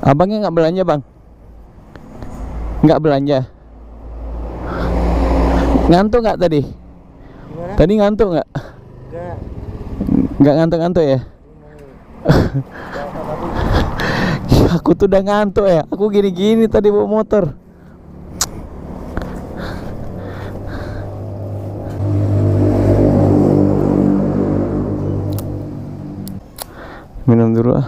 Abangnya nggak belanja bang? Nggak belanja? Ngantuk nggak tadi? Gimana? Tadi ngantuk nggak? Enggak. Nggak ngantuk-ngantuk ya? Aku tuh udah ngantuk ya. Aku gini-gini tadi bawa motor. Minum dulu ah.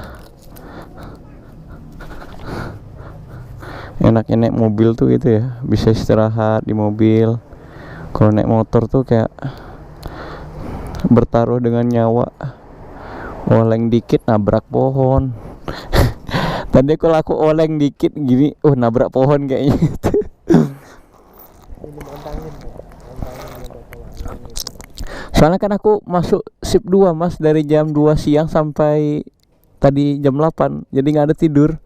Enaknya naik mobil tuh gitu ya, bisa istirahat di mobil. Kalau naik motor tuh kayak bertaruh dengan nyawa. Oleng dikit nabrak pohon. Tadi kalau aku oleng dikit gini, nabrak pohon kayaknya. Soalnya kan aku masuk shift 2 mas, dari jam 2 siang sampai tadi jam 8, jadi nggak ada tidur.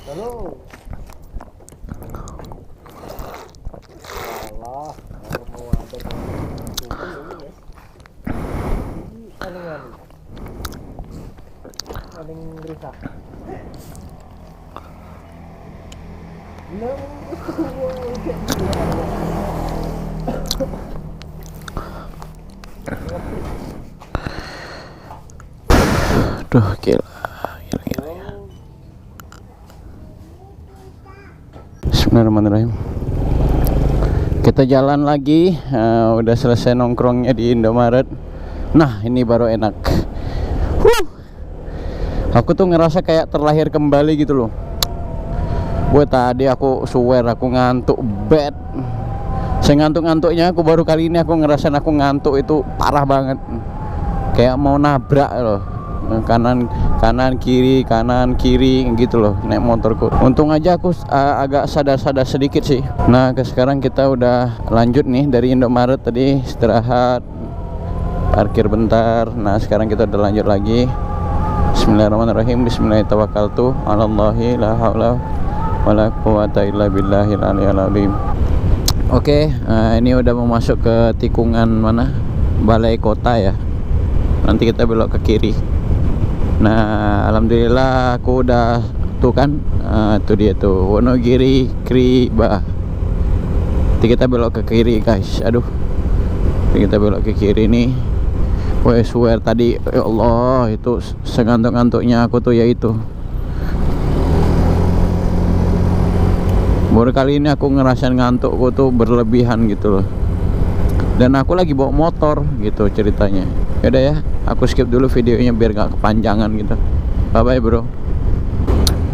Halo. Alah, mau ada paling gerusak. Aduh, gila. Bismillahirrahmanirrahim. Kita jalan lagi. Udah selesai nongkrongnya di Indomaret. Nah, ini baru enak. Aku tuh ngerasa kayak terlahir kembali gitu loh. Buat tadi aku swear aku ngantuk bad. Sengantuk-ngantuknya aku baru kali ini aku ngerasain aku ngantuk itu parah banget. Kayak mau nabrak loh. Kanan kiri gitu loh naik motorku. Untung aja aku agak sadar sedikit sih. Nah, sekarang kita udah lanjut nih dari Indomaret tadi, istirahat, parkir bentar. Nah, sekarang kita udah lanjut lagi. Bismillahirrahmanirrahim. Bismillahirrahmanirrahim. 'Alallahi la haula wala quwata illa billahil aliyil azim. Oke, ini udah mau masuk ke tikungan mana? Balai Kota ya. Nanti kita belok ke kiri. Nah, alhamdulillah aku udah tuh kan, tuh dia tuh Wonogiri Kriba. Nanti kita belok ke kiri guys. Aduh, nanti kita belok ke kiri nih. Woi, swear tadi ya Allah itu segantuk-gantuknya aku tuh ya itu. Baru kali ini aku ngerasain ngantukku tuh berlebihan gitu loh. Dan aku lagi bawa motor gitu ceritanya. Yaudah ya, aku skip dulu videonya biar gak kepanjangan gitu. Bye bye bro.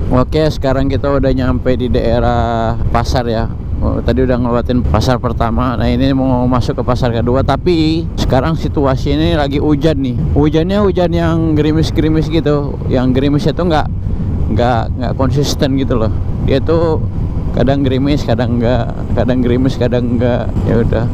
Oke, sekarang kita udah nyampe di daerah pasar ya. Tadi udah ngelewatin pasar pertama. Nah, ini mau masuk ke pasar kedua. Tapi sekarang situasi ini lagi hujan nih. Hujannya hujan yang gerimis-gerimis gitu. Yang gerimis itu nggak konsisten gitu loh. Dia tuh kadang gerimis, kadang enggak, kadang gerimis, kadang enggak. Ya udah.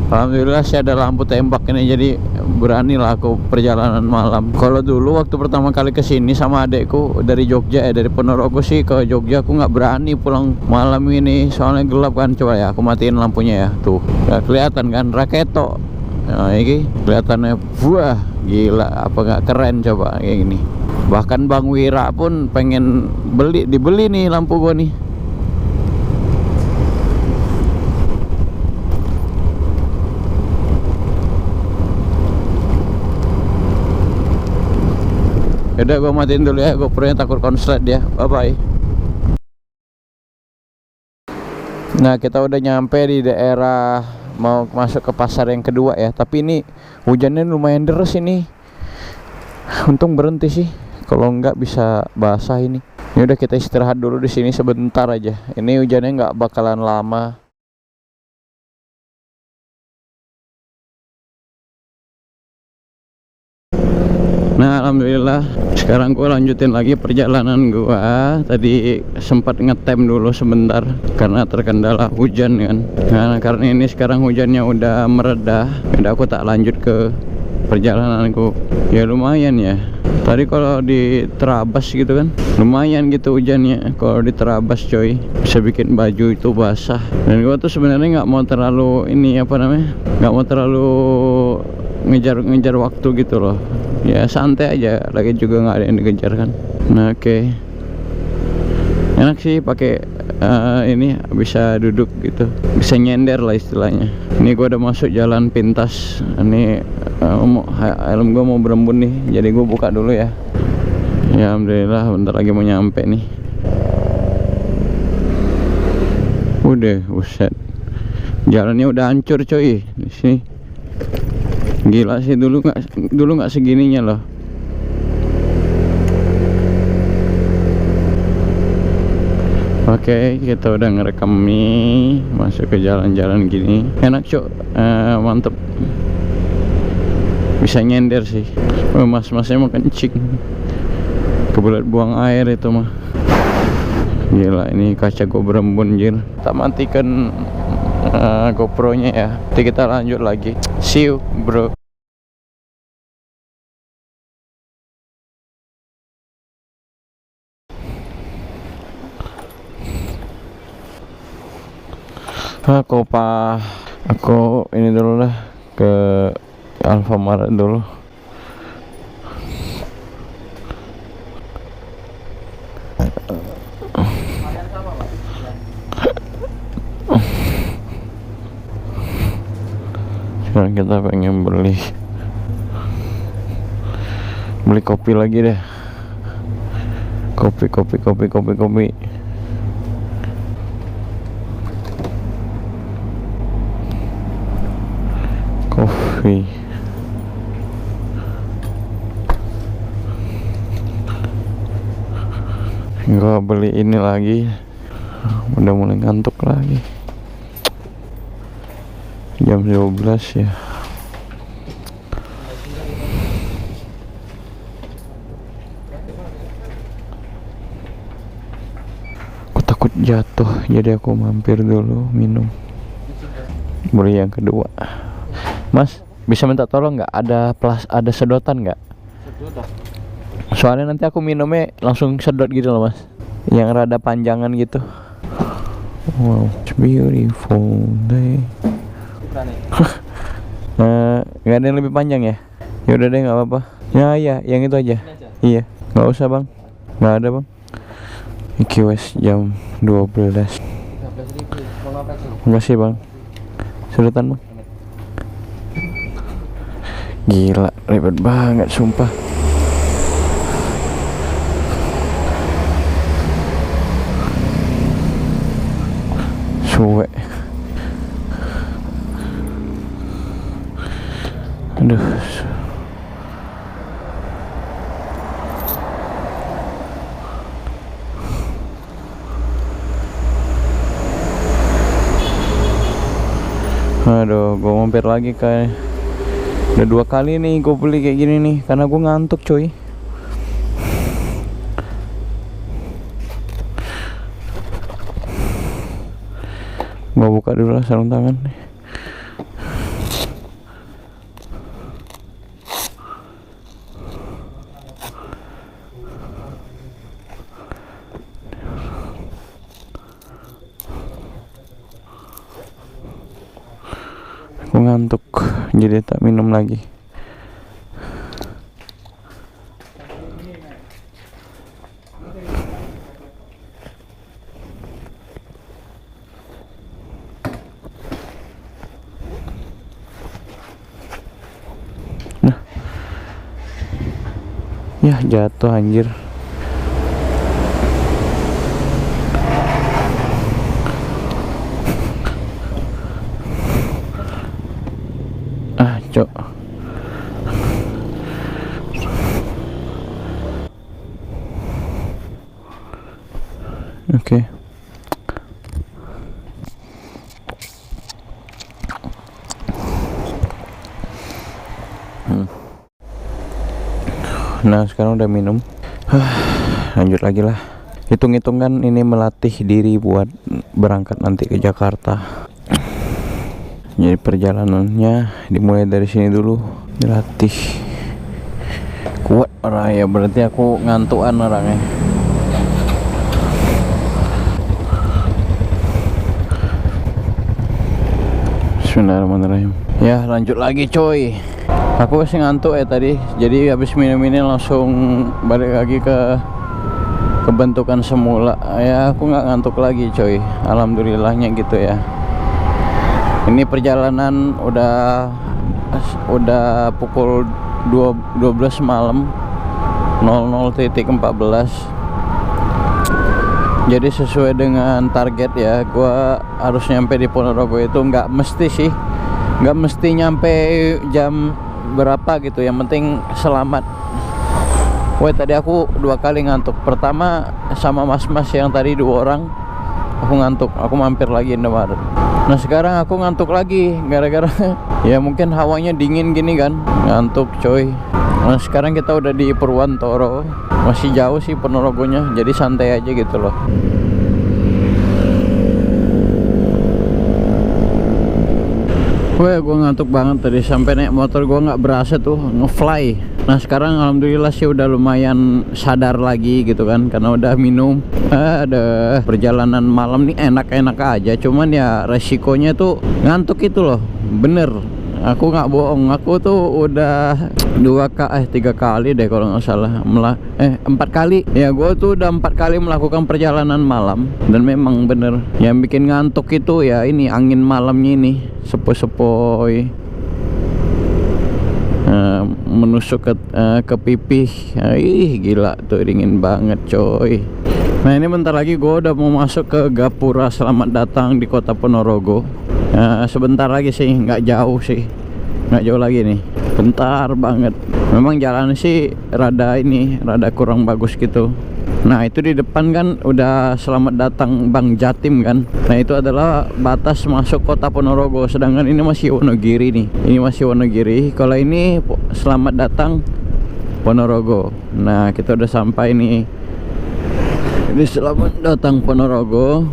Alhamdulillah sih ada lampu tembak ini, jadi berani lah aku perjalanan malam. Kalau dulu waktu pertama kali kesini sama adekku dari Jogja dari Ponorogo sih ke Jogja, aku nggak berani pulang malam ini soalnya gelap kan. Coba ya aku matiin lampunya ya, tuh nggak kelihatan kan raketo. Nah, ini kelihatannya wah gila, apa nggak keren coba kayak gini. Bahkan Bang Wira pun pengen dibeli nih lampu gua nih. Yaudah, gue matiin dulu ya, GoPro-nya takut konslet dia. Bye bye. Nah, kita udah nyampe di daerah mau masuk ke pasar yang kedua ya. Tapi ini hujannya lumayan deras ini. Untung berhenti sih. Kalau enggak bisa basah ini. Ya udah, kita istirahat dulu di sini sebentar aja. Ini hujannya nggak bakalan lama. Nah, alhamdulillah sekarang gue lanjutin lagi perjalanan gua. Tadi sempat ngetem dulu sebentar karena terkendala hujan kan. Nah, karena ini sekarang hujannya udah mereda, udah aku tak lanjut ke perjalananku. Ya lumayan ya. Tadi kalau di Terabas gitu kan lumayan gitu hujannya. Kalau di Terabas coy, bisa bikin baju itu basah. Dan gua tuh sebenarnya nggak mau terlalu ini apa namanya, nggak mau terlalu ngejar waktu gitu loh. Ya santai aja, lagi juga nggak ada yang dikejar kan. Nah oke. Enak sih pakai ini, bisa duduk gitu, bisa nyender lah istilahnya. Ini gua udah masuk jalan pintas. Ini helm gua mau berembun nih, jadi gua buka dulu ya. Ya alhamdulillah bentar lagi mau nyampe nih. Udah, buset. Jalannya udah hancur coy di sini. Gila sih, dulu nggak segininya loh. Oke, kita udah ngerekam nih, masuk ke jalan-jalan gini. Enak cok, mantep. Bisa nyender sih. Mas-masnya mau kencing, kebelet buang air itu mah. Gila, ini kaca gue berembun jir. Tak matikan GoPro-nya ya. Nanti kita lanjut lagi. See you bro. Aku ini dulu lah, ke Alfamart dulu. Sekarang kita pengen beli kopi lagi deh. Kopi. Gua beli ini lagi, udah mulai ngantuk lagi. Jam 12 ya. Aku takut jatuh, jadi aku mampir dulu minum. Beli yang kedua. Mas, bisa minta tolong nggak? Ada sedotan nggak? Soalnya nanti aku minumnya langsung sedot gitu loh mas, yang rada panjangan gitu. Wow, it's beautiful day. Nggak ada yang lebih panjang ya? Ya udah deh, nggak apa-apa. Ya iya, yang itu aja. Iya, nggak usah bang, nggak ada bang. Iki wes jam 12. Makasih bang. Sedotan bang. Gila, ribet banget sumpah. Suwe. Aduh. Aduh, gue mampir lagi kayak udah 2 kali nih gue beli kayak gini nih, karena gue ngantuk coy. Gue buka dulu lah sarung tangan nih. Aku ngantuk, jadi tak minum lagi. Nah, ya jatuh anjir. Cok. Oke. Nah sekarang udah minum. Lanjut lagi lah. Hitung-hitung kan ini melatih diri buat berangkat nanti ke Jakarta. Jadi perjalanannya dimulai dari sini dulu. dilatih kuat orang ya, berarti aku ngantukan orangnya. Bismillahirrahmanirrahim. Ya lanjut lagi coy. Aku masih ngantuk ya tadi, jadi habis minum ini langsung balik lagi ke kebentukan semula. Ya aku nggak ngantuk lagi coy, alhamdulillahnya gitu ya. Ini perjalanan udah pukul 12 malam 00.14. Jadi sesuai dengan target ya, gua harus nyampe di Ponorogo itu nggak mesti sih, nggak mesti nyampe jam berapa gitu, yang penting selamat. Woi tadi aku 2 kali ngantuk. Pertama sama mas-mas yang tadi 2 orang, aku ngantuk, aku mampir lagi Indomaret. Nah sekarang aku ngantuk lagi gara-gara ya mungkin hawanya dingin gini kan, ngantuk coy. Nah sekarang kita udah di Purwantoro, masih jauh sih Ponorogonya, jadi santai aja gitu loh. Wah gue ngantuk banget tadi, sampai naik motor gue nggak berasa tuh ngefly. Nah sekarang alhamdulillah sih udah lumayan sadar lagi gitu kan, karena udah minum. Ada perjalanan malam nih enak-enak aja, cuman ya resikonya tuh ngantuk itu loh, bener. Aku nggak bohong, aku tuh udah 3 kali deh kalau nggak salah 4 kali ya, gue tuh udah 4 kali melakukan perjalanan malam, dan memang bener yang bikin ngantuk itu ya ini angin malamnya ini sepoi-sepoi menusuk ke pipi. Ih gila tuh, dingin banget coy. Nah ini bentar lagi gue udah mau masuk ke Gapura Selamat Datang di Kota Ponorogo. Sebentar lagi sih, nggak jauh sih, nggak jauh lagi nih, bentar banget. Memang jalan sih rada kurang bagus gitu. Nah itu di depan kan udah Selamat Datang Bank Jatim kan. Nah itu adalah batas masuk Kota Ponorogo, sedangkan ini masih Wonogiri nih, ini masih Wonogiri. Kalau ini Selamat Datang Ponorogo. Nah kita udah sampai nih, ini Selamat Datang Ponorogo.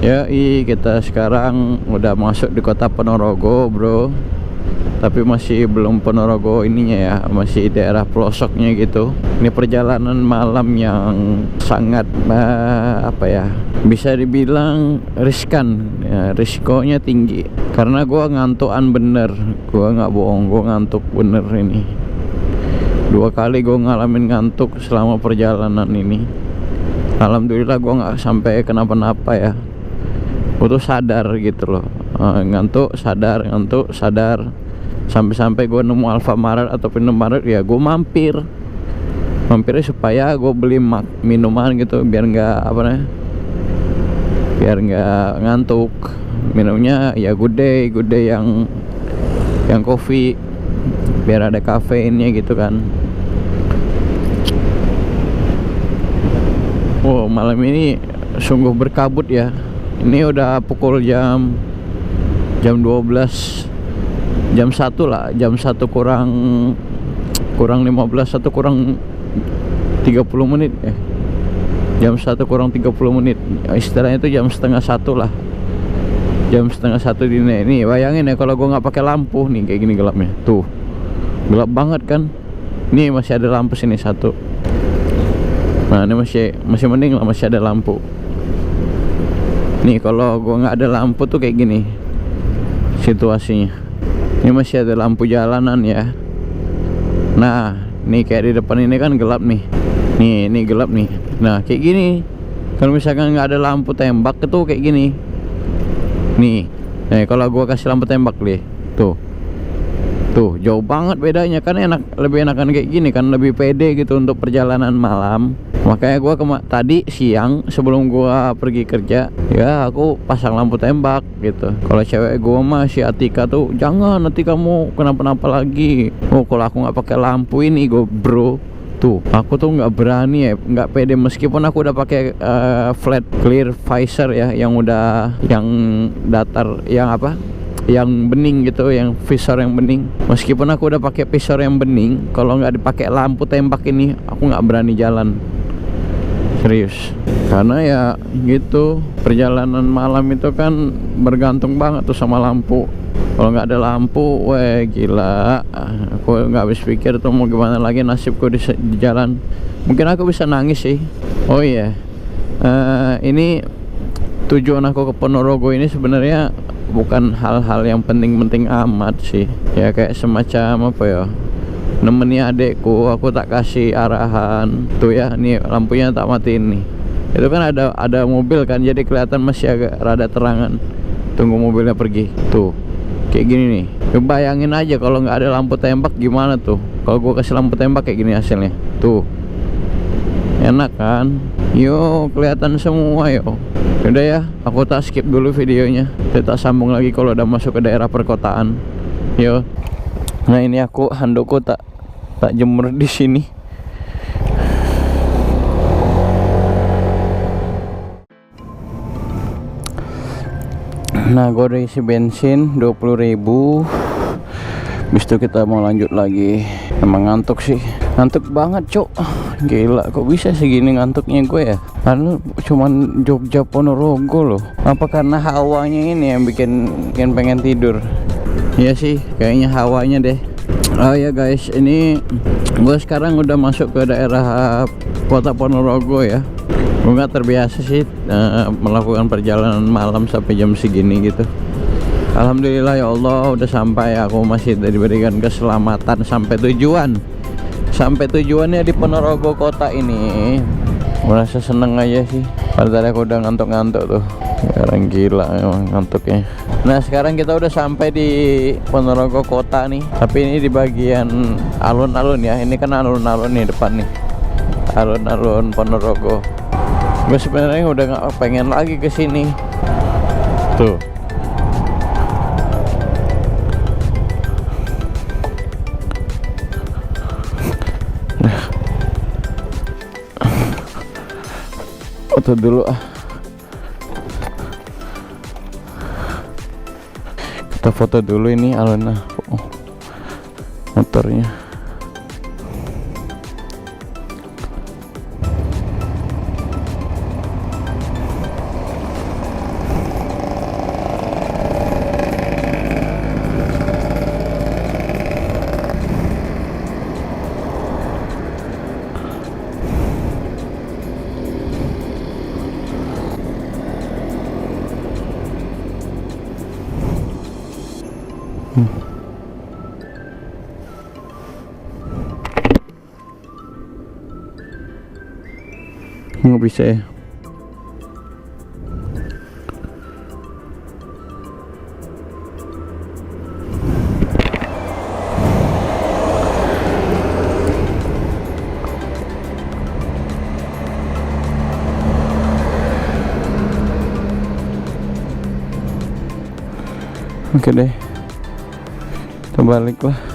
Ya, kita sekarang udah masuk di Kota Ponorogo, bro. Tapi masih belum Ponorogo ininya ya, masih daerah pelosoknya gitu. Ini perjalanan malam yang sangat apa ya, bisa dibilang riskan ya, risikonya tinggi. Karena gua ngantukan bener, gua nggak bohong, gua ngantuk bener ini. 2 kali gua ngalamin ngantuk selama perjalanan ini. Alhamdulillah gua nggak sampai kenapa-napa ya. Gue tuh sadar gitu loh, ngantuk sadar, ngantuk sadar, sampai-sampai gue nemu Alfamaret atau Indomaret ya gue mampirnya supaya gue beli minuman gitu, biar nggak biar nggak ngantuk. Minumnya ya good day yang kopi, biar ada kafeinnya gitu kan. Wow malam ini sungguh berkabut ya. Ini udah pukul jam 12, jam 1 lah, jam 1 kurang 15 atau kurang 30 menit ya. Jam 1 kurang 30 menit, istilahnya itu jam setengah 1 lah, jam setengah 1 dini. Ini bayangin ya kalau gua nggak pakai lampu nih, kayak gini gelapnya tuh, gelap banget kan. Ini masih ada lampu sini 1. Nah ini masih mending lah, masih ada lampu. Nih kalau gua nggak ada lampu tuh kayak gini situasinya. Ini masih ada lampu jalanan ya. Nah nih kayak di depan ini kan gelap nih. Nih ini gelap nih. Nah kayak gini, kalau misalkan nggak ada lampu tembak itu kayak gini. Nih kalau gua kasih lampu tembak nih, tuh jauh banget bedanya kan. Lebih enakan kayak gini kan, lebih pede gitu untuk perjalanan malam. Makanya gua tadi siang sebelum gua pergi kerja ya aku pasang lampu tembak gitu. Kalau cewek gua mah si Atika tuh, jangan nanti kamu kenapa-napa lagi. Oh kalau aku nggak pakai lampu ini gue bro, tuh aku tuh nggak berani ya, nggak pede. Meskipun aku udah pakai flat clear visor ya, yang datar, yang bening gitu, yang visor yang bening. Meskipun aku udah pakai visor yang bening, kalau nggak dipakai lampu tembak ini aku nggak berani jalan, serius. Karena ya gitu, perjalanan malam itu kan bergantung banget tuh sama lampu. Kalau nggak ada lampu, weh gila. Aku nggak habis pikir tuh mau gimana lagi nasibku di jalan. Mungkin aku bisa nangis sih. Oh iya, ini tujuan aku ke Ponorogo ini sebenarnya bukan hal-hal yang penting-penting amat sih. Ya kayak semacam apa ya, nemeni adekku, aku tak kasih arahan. Tuh ya, nih lampunya tak matiin nih. Itu kan ada mobil kan, jadi kelihatan masih agak rada terangan. Tunggu mobilnya pergi. Tuh, kayak gini nih. Bayangin aja kalau nggak ada lampu tembak gimana tuh. Kalau gua kasih lampu tembak kayak gini hasilnya. Tuh, enak kan? Yo, kelihatan semua yo. Udah ya, aku tak skip dulu videonya. Kita sambung lagi kalau udah masuk ke daerah perkotaan. Yo. Nah ini aku handukku tak jemur di sini. Nah, gue udah isi bensin 20.000. Habis itu kita mau lanjut lagi. Emang ngantuk sih, ngantuk banget cok. Gila, kok bisa segini ngantuknya gue ya? Karena cuman Jogja Ponorogo loh. Apa karena hawanya ini yang bikin pengen tidur? Iya sih, kayaknya hawanya deh. Oh ya guys, ini gue sekarang udah masuk ke daerah kota Ponorogo ya. Gue nggak terbiasa sih melakukan perjalanan malam sampai jam segini gitu. Alhamdulillah ya Allah udah sampai. Aku masih diberikan keselamatan sampai tujuan. Sampai tujuannya di Ponorogo kota ini. Merasa seneng aja sih. Padahal aku udah ngantuk-ngantuk tuh. Sekarang gila emang ngantuknya. Nah sekarang kita udah sampai di Ponorogo kota nih. Tapi ini di bagian alun-alun ya. Ini kan alun-alun nih depan nih. Alun-alun Ponorogo. Gue sebenarnya udah nggak pengen lagi ke sini. Tuh. Foto dulu ah. Kita foto dulu ini alun motornya. Nggak bisa ya. Oke deh, kita balik lah.